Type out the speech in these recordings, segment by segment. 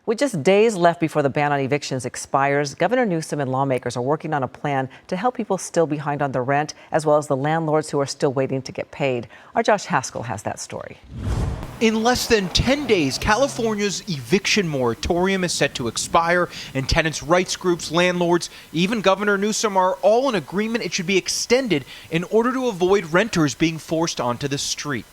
With just days left before the ban on evictions expires, Governor Newsom and lawmakers are working on a plan to help people still behind on their rent, as well as the landlords who are still waiting to get paid. Our Josh Haskell has that story. In less than 10 days, California's eviction moratorium is set to expire, and tenants' rights groups, landlords, even Governor Newsom are all in agreement it should be extended in order to avoid renters being forced onto the street.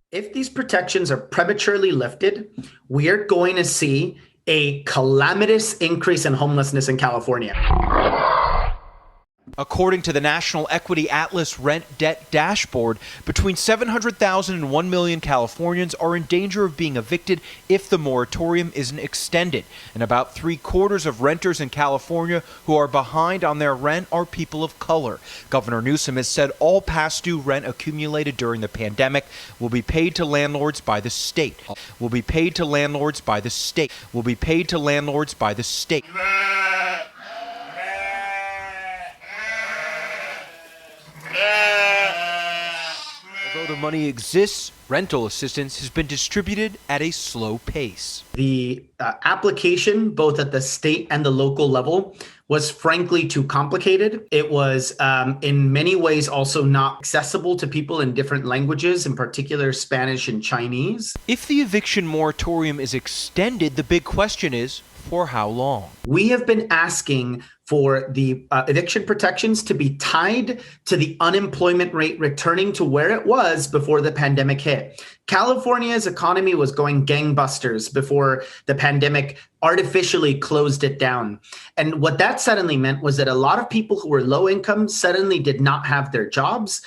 If these protections are prematurely lifted, we are going to see a calamitous increase in homelessness in California. According to the National Equity Atlas Rent Debt Dashboard, between 700,000 and 1 million Californians are in danger of being evicted if the moratorium isn't extended. And about 3/4 of renters in California who are behind on their rent are people of color. Governor Newsom has said all past due rent accumulated during the pandemic will be paid to landlords by the state. Will be paid to landlords by the state. Will be paid to landlords by the state. Although the money exists, rental assistance has been distributed at a slow pace. The application, both at the state and the local level, was frankly too complicated. It was in many ways also not accessible to people in different languages, in particular Spanish and Chinese. If the eviction moratorium is extended, the big question is, for how long? We have been asking for the eviction protections to be tied to the unemployment rate returning to where it was before the pandemic hit. California's economy was going gangbusters before the pandemic artificially closed it down. And what that suddenly meant was that a lot of people who were low income suddenly did not have their jobs.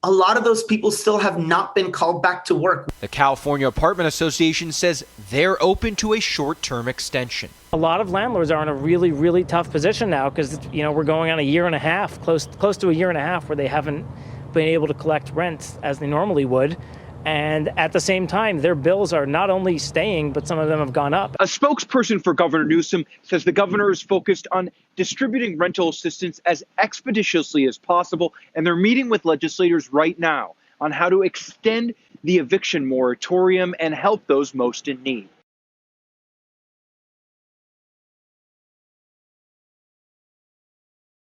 A lot of those people still have not been called back to work. The California Apartment Association says they're open to a short-term extension. A lot of landlords are in a really, really tough position now because, we're going on a year and a half, close to a year and a half, where they haven't been able to collect rent as they normally would. And at the same time, their bills are not only staying, but some of them have gone up. A spokesperson for Governor Newsom says the governor is focused on distributing rental assistance as expeditiously as possible, and they're meeting with legislators right now on how to extend the eviction moratorium and help those most in need.